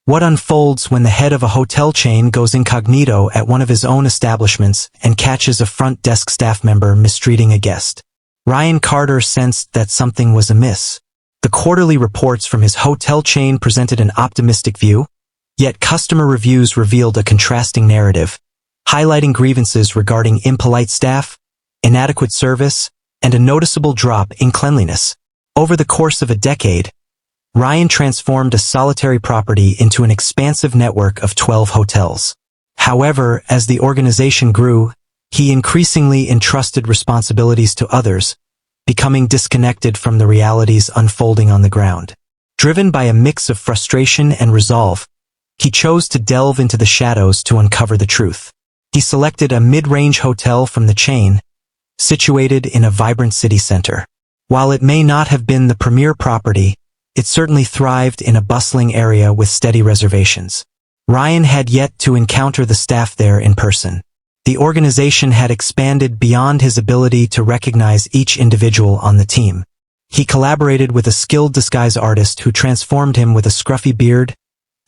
What unfolds when the head of a hotel chain goes incognito at one of his own establishments and catches a front desk staff member mistreating a guest? Ryan Carter sensed that something was amiss. The quarterly reports from his hotel chain presented an optimistic view, yet customer reviews revealed a contrasting narrative, highlighting grievances regarding impolite staff, inadequate service, and a noticeable drop in cleanliness. Over the course of a decade, Ryan transformed a solitary property into an expansive network of 12 hotels. However, as the organization grew, he increasingly entrusted responsibilities to others, becoming disconnected from the realities unfolding on the ground. Driven by a mix of frustration and resolve, he chose to delve into the shadows to uncover the truth. He selected a mid-range hotel from the chain, situated in a vibrant city center. While it may not have been the premier property, it certainly thrived in a bustling area with steady reservations. Ryan had yet to encounter the staff there in person. The organization had expanded beyond his ability to recognize each individual on the team. He collaborated with a skilled disguise artist who transformed him with a scruffy beard,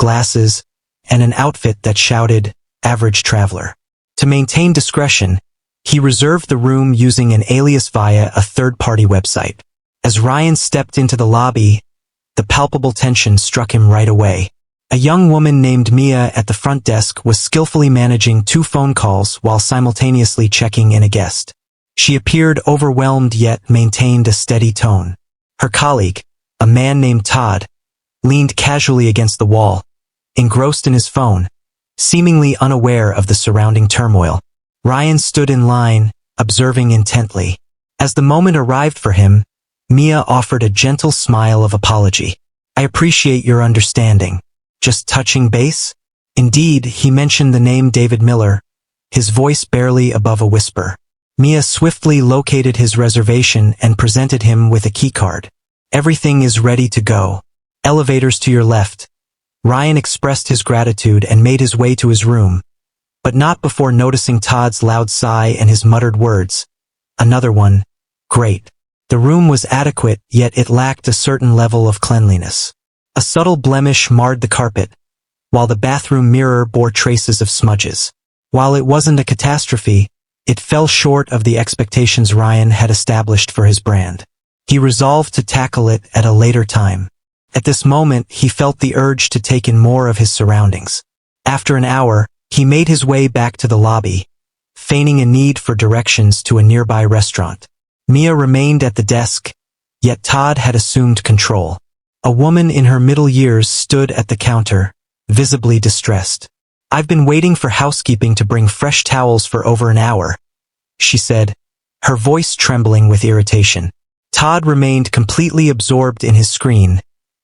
glasses, and an outfit that shouted, "Average traveler." To maintain discretion, he reserved the room using an alias via a third-party website. As Ryan stepped into the lobby, the palpable tension struck him right away. A young woman named Mia at the front desk was skillfully managing 2 phone calls while simultaneously checking in a guest. She appeared overwhelmed yet maintained a steady tone. Her colleague, a man named Todd, leaned casually against the wall, engrossed in his phone, seemingly unaware of the surrounding turmoil. Ryan stood in line, observing intently. As the moment arrived for him, Mia offered a gentle smile of apology. "I appreciate your understanding. Just touching base?" Indeed, he mentioned the name David Miller, his voice barely above a whisper. Mia swiftly located his reservation and presented him with a keycard. "Everything is ready to go. Elevators to your left." Ryan expressed his gratitude and made his way to his room, but not before noticing Todd's loud sigh and his muttered words. "Another one. Great." The room was adequate, yet it lacked a certain level of cleanliness. A subtle blemish marred the carpet, while the bathroom mirror bore traces of smudges. While it wasn't a catastrophe, it fell short of the expectations Ryan had established for his brand. He resolved to tackle it at a later time. At this moment, he felt the urge to take in more of his surroundings. After an hour, he made his way back to the lobby, feigning a need for directions to a nearby restaurant. Mia remained at the desk, yet Todd had assumed control. A woman in her middle years stood at the counter, visibly distressed. "I've been waiting for housekeeping to bring fresh towels for over an hour," she said, her voice trembling with irritation. Todd remained completely absorbed in his screen,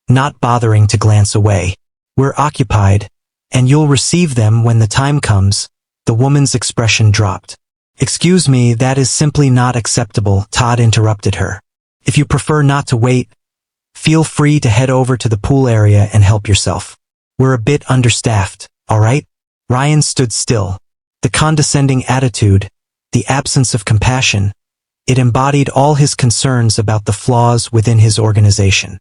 not bothering to glance away. "We're occupied, and you'll receive them when the time comes." The woman's expression dropped. "Excuse me, that is simply not acceptable," Todd interrupted her. "If you prefer not to wait, feel free to head over to the pool area and help yourself. We're a bit understaffed, all right?" Ryan stood still. The condescending attitude, the absence of compassion, it embodied all his concerns about the flaws within his organization.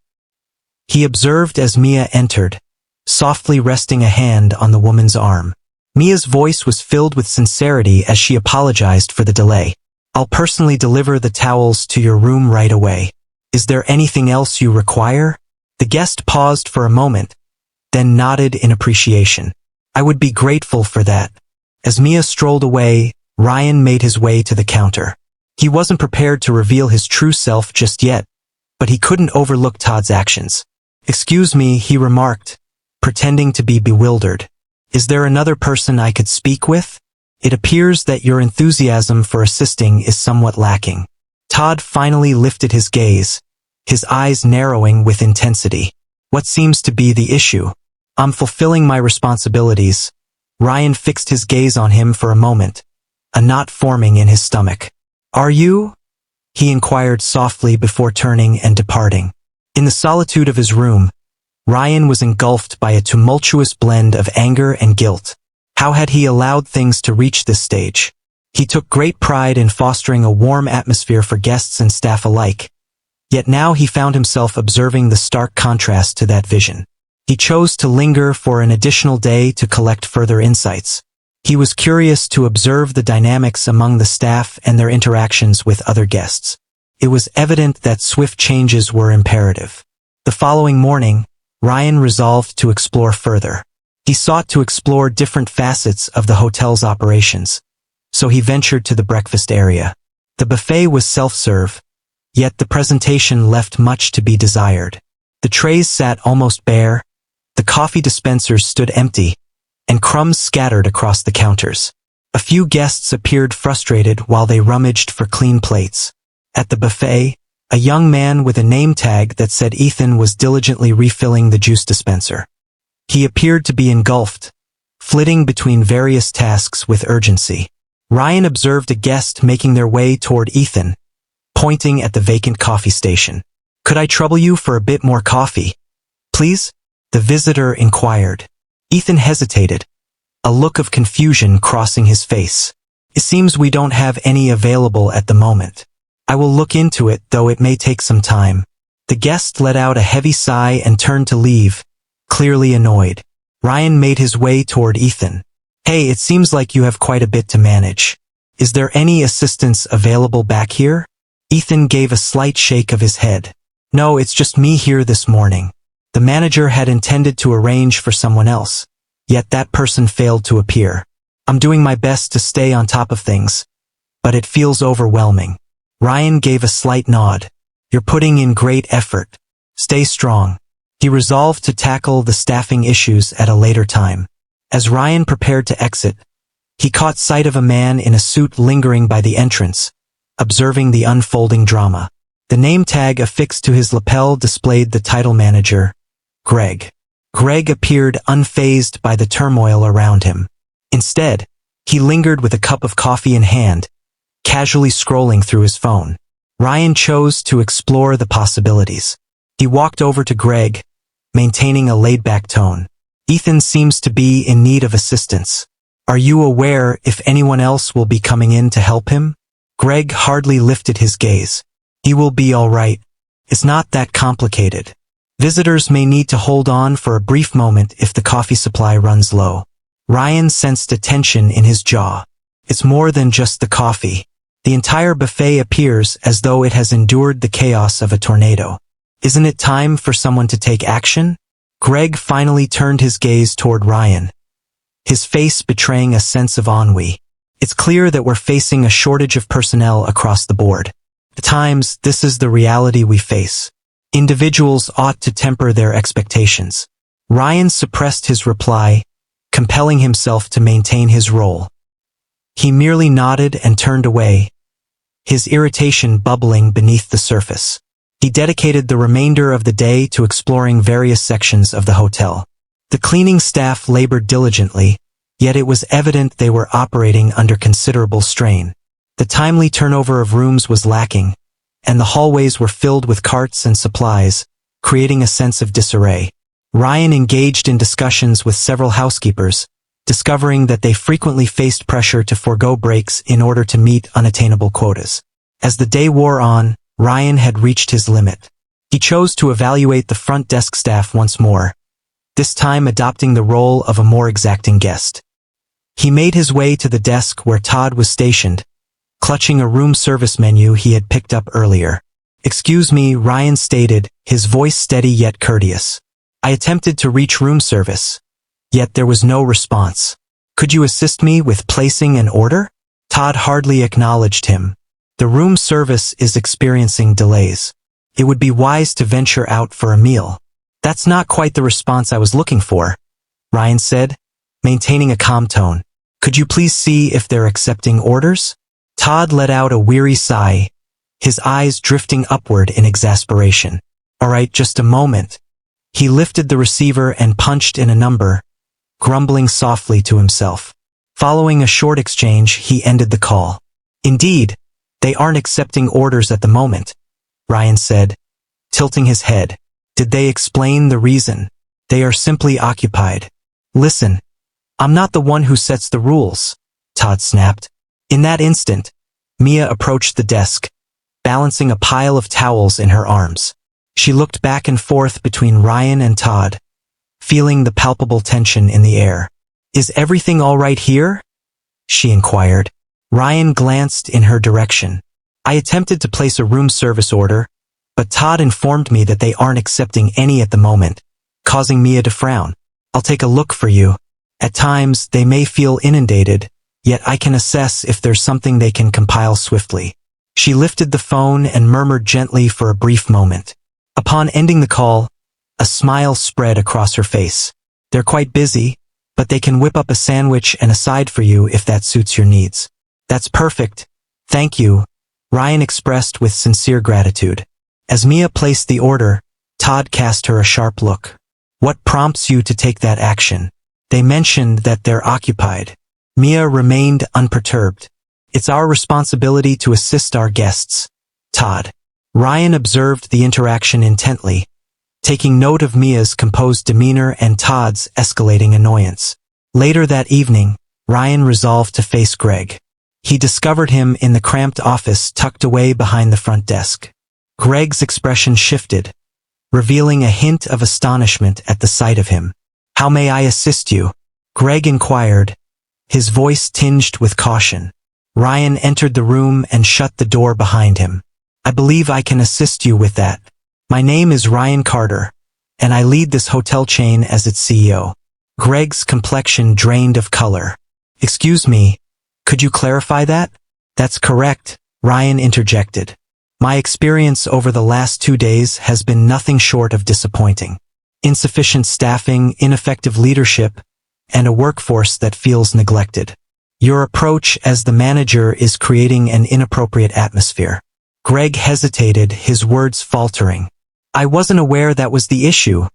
He observed as Mia entered, softly resting a hand on the woman's arm. Mia's voice was filled with sincerity as she apologized for the delay. "I'll personally deliver the towels to your room right away. Is there anything else you require?" The guest paused for a moment, then nodded in appreciation. "I would be grateful for that." As Mia strolled away, Ryan made his way to the counter. He wasn't prepared to reveal his true self just yet, but he couldn't overlook Todd's actions. "Excuse me," he remarked, pretending to be bewildered. "Is there another person I could speak with? It appears that your enthusiasm for assisting is somewhat lacking." Todd finally lifted his gaze, his eyes narrowing with intensity. "What seems to be the issue?" "I'm fulfilling my responsibilities." Ryan fixed his gaze on him for a moment, a knot forming in his stomach. "Are you?" he inquired softly before turning and departing. In the solitude of his room, Ryan was engulfed by a tumultuous blend of anger and guilt. How had he allowed things to reach this stage? He took great pride in fostering a warm atmosphere for guests and staff alike. Yet now he found himself observing the stark contrast to that vision. He chose to linger for an additional day to collect further insights. He was curious to observe the dynamics among the staff and their interactions with other guests. It was evident that swift changes were imperative. The following morning, Ryan resolved to explore further. He sought to explore different facets of the hotel's operations, so he ventured to the breakfast area. The buffet was self-serve, yet the presentation left much to be desired. The trays sat almost bare, the coffee dispensers stood empty, and crumbs scattered across the counters. A few guests appeared frustrated while they rummaged for clean plates. At the buffet, a young man with a name tag that said Ethan was diligently refilling the juice dispenser. He appeared to be engulfed, flitting between various tasks with urgency. Ryan observed a guest making their way toward Ethan, pointing at the vacant coffee station. "Could I trouble you for a bit more coffee, please?" the visitor inquired. Ethan hesitated, a look of confusion crossing his face. "It seems we don't have any available at the moment. I will look into it, though it may take some time." The guest let out a heavy sigh and turned to leave, clearly annoyed. Ryan made his way toward Ethan. "Hey, it seems like you have quite a bit to manage. Is there any assistance available back here?" Ethan gave a slight shake of his head. "No, it's just me here this morning." The manager had intended to arrange for someone else, yet that person failed to appear. "I'm doing my best to stay on top of things, but it feels overwhelming." Ryan gave a slight nod. "You're putting in great effort. Stay strong." He resolved to tackle the staffing issues at a later time. As Ryan prepared to exit, he caught sight of a man in a suit lingering by the entrance, observing the unfolding drama. The name tag affixed to his lapel displayed the title manager, Greg. Greg appeared unfazed by the turmoil around him. Instead, he lingered with a cup of coffee in hand, casually scrolling through his phone. Ryan chose to explore the possibilities. He walked over to Greg, maintaining a laid-back tone. "Ethan seems to be in need of assistance. Are you aware if anyone else will be coming in to help him?" Greg hardly lifted his gaze. "He will be all right. It's not that complicated. Visitors may need to hold on for a brief moment if the coffee supply runs low." Ryan sensed a tension in his jaw. "It's more than just the coffee. The entire buffet appears as though it has endured the chaos of a tornado. Isn't it time for someone to take action?" Greg finally turned his gaze toward Ryan, his face betraying a sense of ennui. "It's clear that we're facing a shortage of personnel across the board. At times, this is the reality we face. Individuals ought to temper their expectations." Ryan suppressed his reply, compelling himself to maintain his role. He merely nodded and turned away, his irritation bubbling beneath the surface. He dedicated the remainder of the day to exploring various sections of the hotel. The cleaning staff labored diligently, yet it was evident they were operating under considerable strain. The timely turnover of rooms was lacking, and the hallways were filled with carts and supplies, creating a sense of disarray. Ryan engaged in discussions with several housekeepers, discovering that they frequently faced pressure to forego breaks in order to meet unattainable quotas. As the day wore on, Ryan had reached his limit. He chose to evaluate the front desk staff once more, this time adopting the role of a more exacting guest. He made his way to the desk where Todd was stationed, clutching a room service menu he had picked up earlier. "Excuse me," Ryan stated, his voice steady yet courteous. "I attempted to reach room service, yet there was no response. Could you assist me with placing an order?" Todd hardly acknowledged him. "The room service is experiencing delays. It would be wise to venture out for a meal." "That's not quite the response I was looking for," Ryan said, maintaining a calm tone. "Could you please see if they're accepting orders?" Todd let out a weary sigh, his eyes drifting upward in exasperation. "All right, just a moment." He lifted the receiver and punched in a number, grumbling softly to himself. Following a short exchange, he ended the call. "Indeed, they aren't accepting orders at the moment," Ryan said, tilting his head. "Did they explain the reason?" "They are simply occupied." "Listen, I'm not the one who sets the rules," Todd snapped. In that instant, Mia approached the desk, balancing a pile of towels in her arms. She looked back and forth between Ryan and Todd, feeling the palpable tension in the air. "Is everything all right here?" she inquired. Ryan glanced in her direction. "I attempted to place a room service order, but Todd informed me that they aren't accepting any at the moment, causing Mia to frown. I'll take a look for you. At times, they may feel inundated, yet I can assess if there's something they can compile swiftly." She lifted the phone and murmured gently for a brief moment. Upon ending the call, a smile spread across her face. "They're quite busy, but they can whip up a sandwich and a side for you if that suits your needs." "That's perfect. Thank you," Ryan expressed with sincere gratitude. As Mia placed the order, Todd cast her a sharp look. "What prompts you to take that action?" "They mentioned that they're occupied." Mia remained unperturbed. "It's our responsibility to assist our guests, Todd." Ryan observed the interaction intently, taking note of Mia's composed demeanor and Todd's escalating annoyance. Later that evening, Ryan resolved to face Greg. He discovered him in the cramped office tucked away behind the front desk. Greg's expression shifted, revealing a hint of astonishment at the sight of him. "How may I assist you?" Greg inquired, his voice tinged with caution. Ryan entered the room and shut the door behind him. "I believe I can assist you with that. My name is Ryan Carter, and I lead this hotel chain as its CEO." Greg's complexion drained of color. "Excuse me, could you clarify that?" "That's correct," Ryan interjected. "My experience over the last 2 days has been nothing short of disappointing. Insufficient staffing, ineffective leadership, and a workforce that feels neglected. Your approach as the manager is creating an inappropriate atmosphere." Greg hesitated, his words faltering. "I wasn't aware that was the issue,"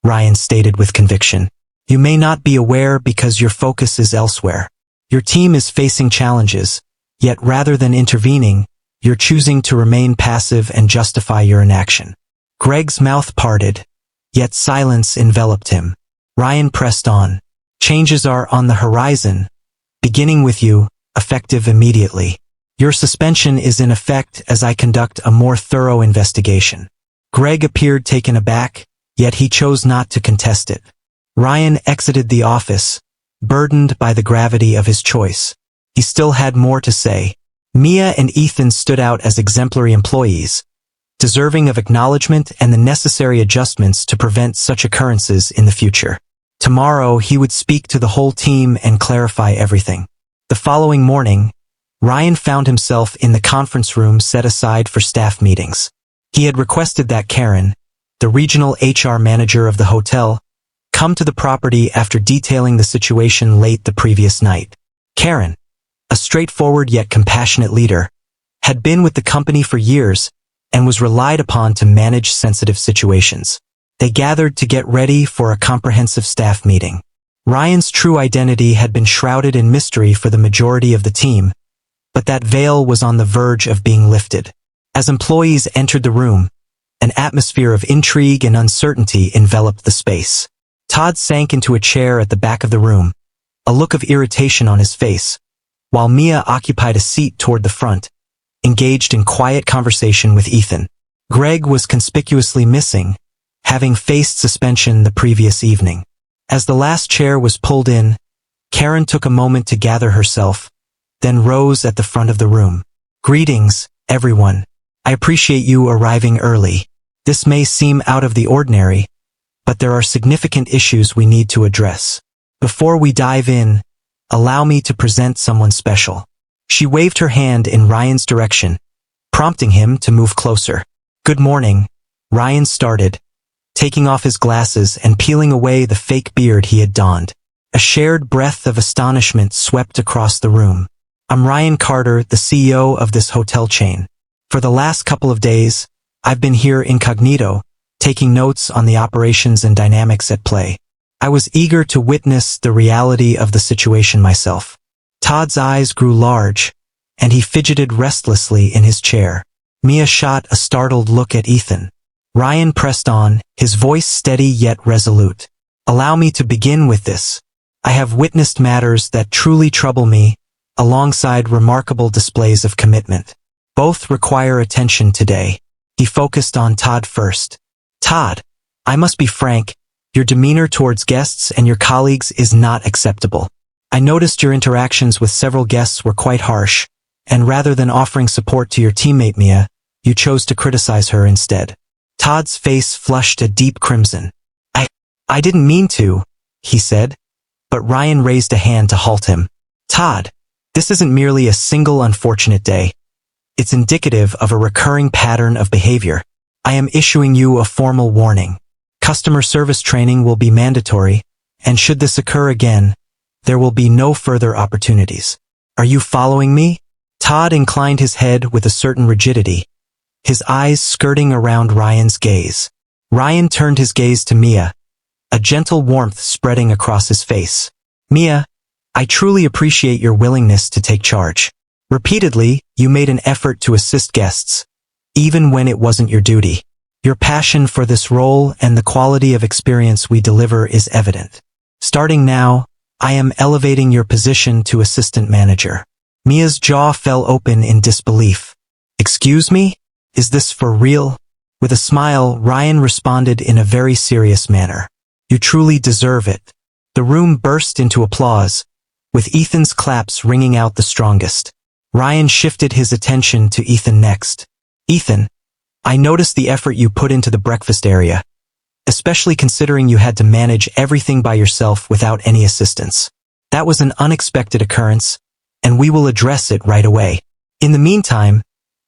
Ryan stated with conviction. "You may not be aware because your focus is elsewhere. Your team is facing challenges, yet rather than intervening, you're choosing to remain passive and justify your inaction." Greg's mouth parted, yet silence enveloped him. Ryan pressed on. "Changes are on the horizon, beginning with you, effective immediately. Your suspension is in effect as I conduct a more thorough investigation." Greg appeared taken aback, yet he chose not to contest it. Ryan exited the office, burdened by the gravity of his choice. He still had more to say. Mia and Ethan stood out as exemplary employees, deserving of acknowledgement and the necessary adjustments to prevent such occurrences in the future. Tomorrow he would speak to the whole team and clarify everything. The following morning, Ryan found himself in the conference room set aside for staff meetings. He had requested that Karen, the regional HR manager of the hotel, come to the property after detailing the situation late the previous night. Karen, a straightforward yet compassionate leader, had been with the company for years and was relied upon to manage sensitive situations. They gathered to get ready for a comprehensive staff meeting. Ryan's true identity had been shrouded in mystery for the majority of the team, but that veil was on the verge of being lifted. As employees entered the room, an atmosphere of intrigue and uncertainty enveloped the space. Todd sank into a chair at the back of the room, a look of irritation on his face, while Mia occupied a seat toward the front, engaged in quiet conversation with Ethan. Greg was conspicuously missing, having faced suspension the previous evening. As the last chair was pulled in, Karen took a moment to gather herself, then rose at the front of the room. "Greetings, everyone. I appreciate you arriving early. This may seem out of the ordinary, but there are significant issues we need to address. Before we dive in, allow me to present someone special." She waved her hand in Ryan's direction, prompting him to move closer. "Good morning," Ryan started, taking off his glasses and peeling away the fake beard he had donned. A shared breath of astonishment swept across the room. "I'm Ryan Carter, the CEO of this hotel chain. For the last couple of days, I've been here incognito, taking notes on the operations and dynamics at play. I was eager to witness the reality of the situation myself." Todd's eyes grew large, and he fidgeted restlessly in his chair. Mia shot a startled look at Ethan. Ryan pressed on, his voice steady yet resolute. "Allow me to begin with this. I have witnessed matters that truly trouble me, alongside remarkable displays of commitment. Both require attention today." He focused on Todd first. "Todd, I must be frank, Your demeanor towards guests and your colleagues is not acceptable. I noticed your interactions with several guests were quite harsh, and rather than offering support to your teammate Mia, you chose to criticize her instead. Todd's face flushed a deep crimson. I didn't mean to, he said, but Ryan raised a hand to halt him. Todd, this isn't merely a single unfortunate day. It's indicative of a recurring pattern of behavior. I am issuing you a formal warning. Customer service training will be mandatory, and should this occur again, there will be no further opportunities. Are you following me? Todd inclined his head with a certain rigidity, his eyes skirting around Ryan's gaze. Ryan turned his gaze to Mia, a gentle warmth spreading across his face. Mia, I truly appreciate your willingness to take charge. Repeatedly, you made an effort to assist guests, even when it wasn't your duty. Your passion for this role and the quality of experience we deliver is evident. Starting now, I am elevating your position to assistant manager. Mia's jaw fell open in disbelief. Excuse me? Is this for real? With a smile, Ryan responded in a very serious manner. You truly deserve it. The room burst into applause, with Ethan's claps ringing out the strongest. Ryan shifted his attention to Ethan next. Ethan, I noticed the effort you put into the breakfast area, especially considering you had to manage everything by yourself without any assistance. That was an unexpected occurrence, and we will address it right away. In the meantime,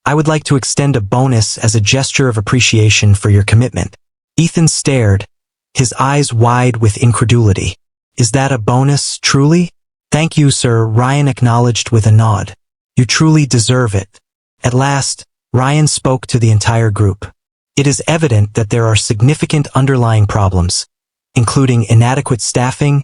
I would like to extend a bonus as a gesture of appreciation for your commitment. Ethan stared, his eyes wide with incredulity. Is that a bonus, truly? Thank you, sir, Ryan acknowledged with a nod. You truly deserve it. At last, Ryan spoke to the entire group. It is evident that there are significant underlying problems, including inadequate staffing,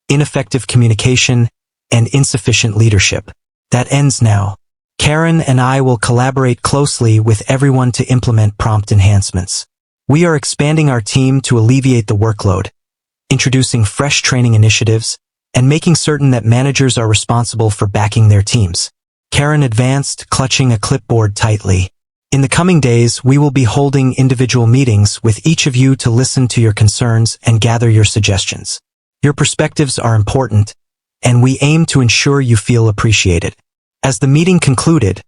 ineffective communication, and insufficient leadership. That ends now. Karen and I will collaborate closely with everyone to implement prompt enhancements. We are expanding our team to alleviate the workload, introducing fresh training initiatives, and making certain that managers are responsible for backing their teams. Karen advanced, clutching a clipboard tightly. In the coming days, we will be holding individual meetings with each of you to listen to your concerns and gather your suggestions. Your perspectives are important, and we aim to ensure you feel appreciated. As the meeting concluded,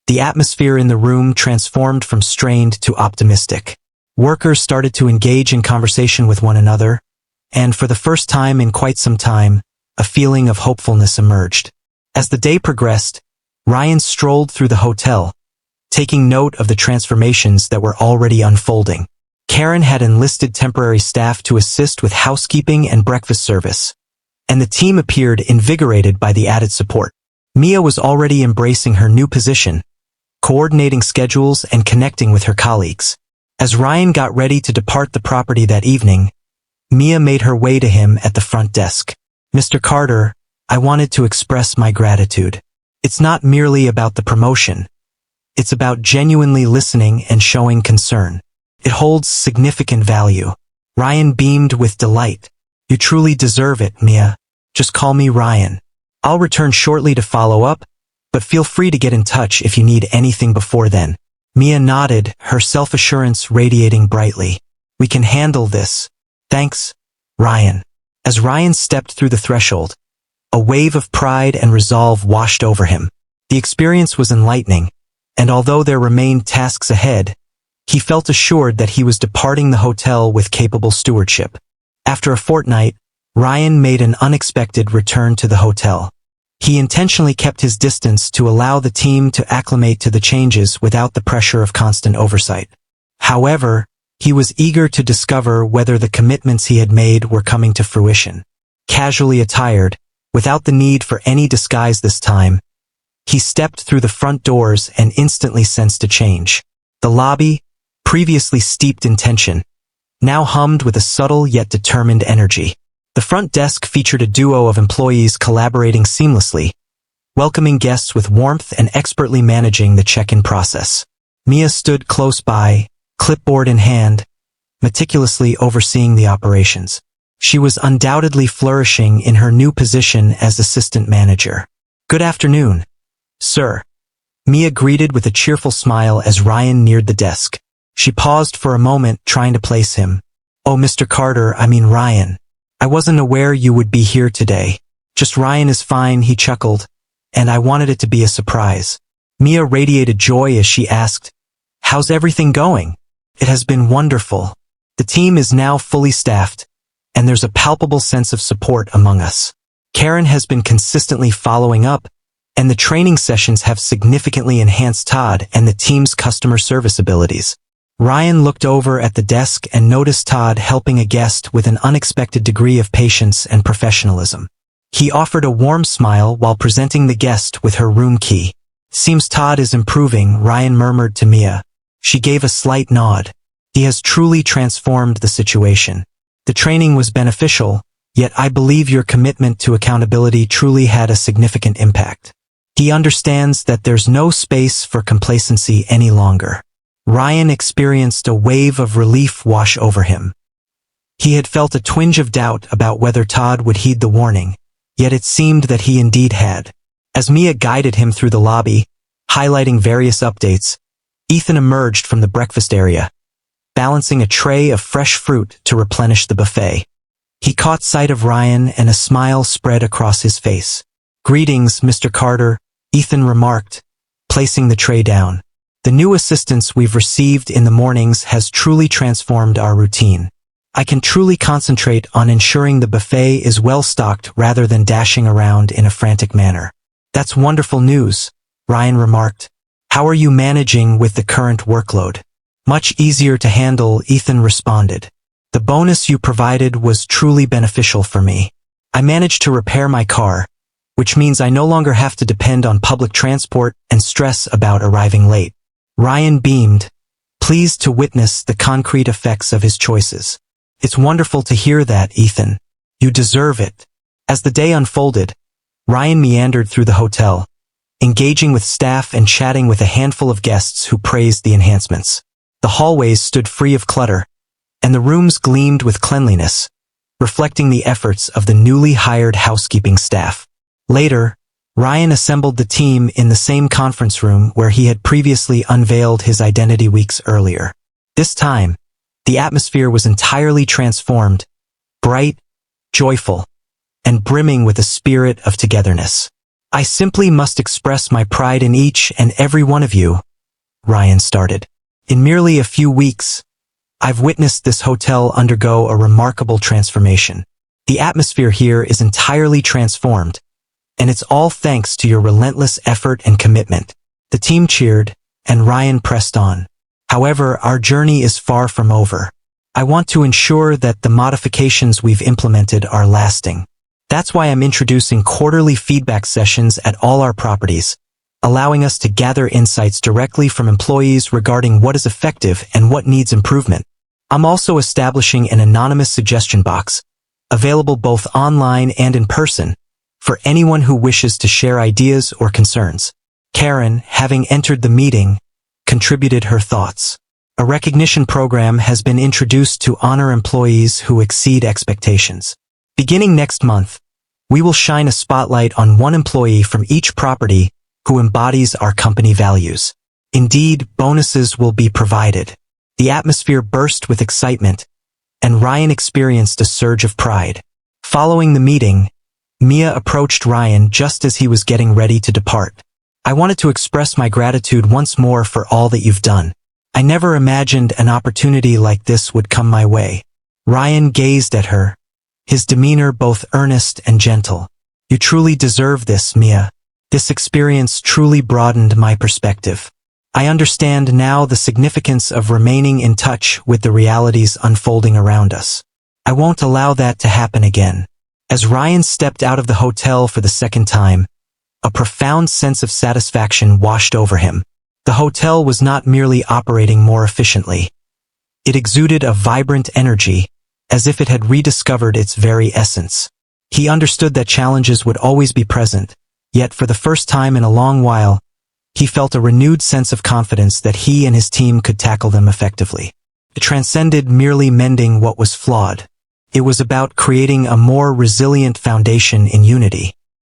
the atmosphere in the room transformed from strained to optimistic. Workers started to engage in conversation with one another, and for the first time in quite some time, a feeling of hopefulness emerged. As the day progressed, Ryan strolled through the hotel, taking note of the transformations that were already unfolding. Karen had enlisted temporary staff to assist with housekeeping and breakfast service, and the team appeared invigorated by the added support. Mia was already embracing her new position, coordinating schedules and connecting with her colleagues. As Ryan got ready to depart the property that evening, Mia made her way to him at the front desk. Mr. Carter, I wanted to express my gratitude. It's not merely about the promotion. It's about genuinely listening and showing concern. It holds significant value. Ryan beamed with delight. You truly deserve it, Mia. Just call me Ryan. I'll return shortly to follow up, but feel free to get in touch if you need anything before then. Mia nodded, her self-assurance radiating brightly. We can handle this. Thanks, Ryan. As Ryan stepped through the threshold, a wave of pride and resolve washed over him. The experience was enlightening, and although there remained tasks ahead, he felt assured that he was departing the hotel with capable stewardship. After a fortnight, Ryan made an unexpected return to the hotel. He intentionally kept his distance to allow the team to acclimate to the changes without the pressure of constant oversight. However, he was eager to discover whether the commitments he had made were coming to fruition. Casually attired, without the need for any disguise this time, he stepped through the front doors and instantly sensed a change. The lobby, previously steeped in tension, now hummed with a subtle yet determined energy. The front desk featured a duo of employees collaborating seamlessly, welcoming guests with warmth and expertly managing the check-in process. Mia stood close by, clipboard in hand, meticulously overseeing the operations. She was undoubtedly flourishing in her new position as assistant manager. Good afternoon, sir. Mia greeted with a cheerful smile as Ryan neared the desk. She paused for a moment, trying to place him. "Oh, Mr. Carter, I mean Ryan. I wasn't aware you would be here today. Just Ryan is fine," he chuckled, "and I wanted it to be a surprise." Mia radiated joy as she asked, "How's everything going?" "It has been wonderful. The team is now fully staffed, and there's a palpable sense of support among us. Karen has been consistently following up, and the training sessions have significantly enhanced Todd and the team's customer service abilities." Ryan looked over at the desk and noticed Todd helping a guest with an unexpected degree of patience and professionalism. He offered a warm smile while presenting the guest with her room key. "Seems Todd is improving," Ryan murmured to Mia. She gave a slight nod. "He has truly transformed the situation. The training was beneficial, yet I believe your commitment to accountability truly had a significant impact. He understands that there's no space for complacency any longer." Ryan experienced a wave of relief wash over him. He had felt a twinge of doubt about whether Todd would heed the warning, yet it seemed that he indeed had. As Mia guided him through the lobby, highlighting various updates, Ethan emerged from the breakfast area, balancing a tray of fresh fruit to replenish the buffet. He caught sight of Ryan and a smile spread across his face. "Greetings, Mr. Carter," Ethan remarked, placing the tray down. "The new assistance we've received in the mornings has truly transformed our routine. I can truly concentrate on ensuring the buffet is well stocked rather than dashing around in a frantic manner." "That's wonderful news," Ryan remarked. "How are you managing with the current workload?" "Much easier to handle," Ethan responded. "The bonus you provided was truly beneficial for me. I managed to repair my car, which means I no longer have to depend on public transport and stress about arriving late." Ryan beamed, pleased to witness the concrete effects of his choices. "It's wonderful to hear that, Ethan. You deserve it." As the day unfolded, Ryan meandered through the hotel, engaging with staff and chatting with a handful of guests who praised the enhancements. The hallways stood free of clutter, and the rooms gleamed with cleanliness, reflecting the efforts of the newly hired housekeeping staff. Later, Ryan assembled the team in the same conference room where he had previously unveiled his identity weeks earlier. This time, the atmosphere was entirely transformed, bright, joyful, and brimming with a spirit of togetherness. "I simply must express my pride in each and every one of you," Ryan started. "In merely a few weeks, I've witnessed this hotel undergo a remarkable transformation. The atmosphere here is entirely transformed, and it's all thanks to your relentless effort and commitment." The team cheered, and Ryan pressed on. "However, our journey is far from over. I want to ensure that the modifications we've implemented are lasting. That's why I'm introducing quarterly feedback sessions at all our properties, allowing us to gather insights directly from employees regarding what is effective and what needs improvement. I'm also establishing an anonymous suggestion box, available both online and in person, for anyone who wishes to share ideas or concerns." Karen, having entered the meeting, contributed her thoughts. "A recognition program has been introduced to honor employees who exceed expectations. Beginning next month, we will shine a spotlight on one employee from each property who embodies our company values. Indeed, bonuses will be provided." The atmosphere burst with excitement, and Ryan experienced a surge of pride. Following the meeting, Mia approached Ryan just as he was getting ready to depart. "I wanted to express my gratitude once more for all that you've done. I never imagined an opportunity like this would come my way." Ryan gazed at her, his demeanor both earnest and gentle. "You truly deserve this, Mia. This experience truly broadened my perspective. I understand now the significance of remaining in touch with the realities unfolding around us. I won't allow that to happen again." As Ryan stepped out of the hotel for the second time, a profound sense of satisfaction washed over him. The hotel was not merely operating more efficiently. It exuded a vibrant energy, as if it had rediscovered its very essence. He understood that challenges would always be present, yet for the first time in a long while, he felt a renewed sense of confidence that he and his team could tackle them effectively. It transcended merely mending what was flawed. It was about creating a more resilient foundation in unity.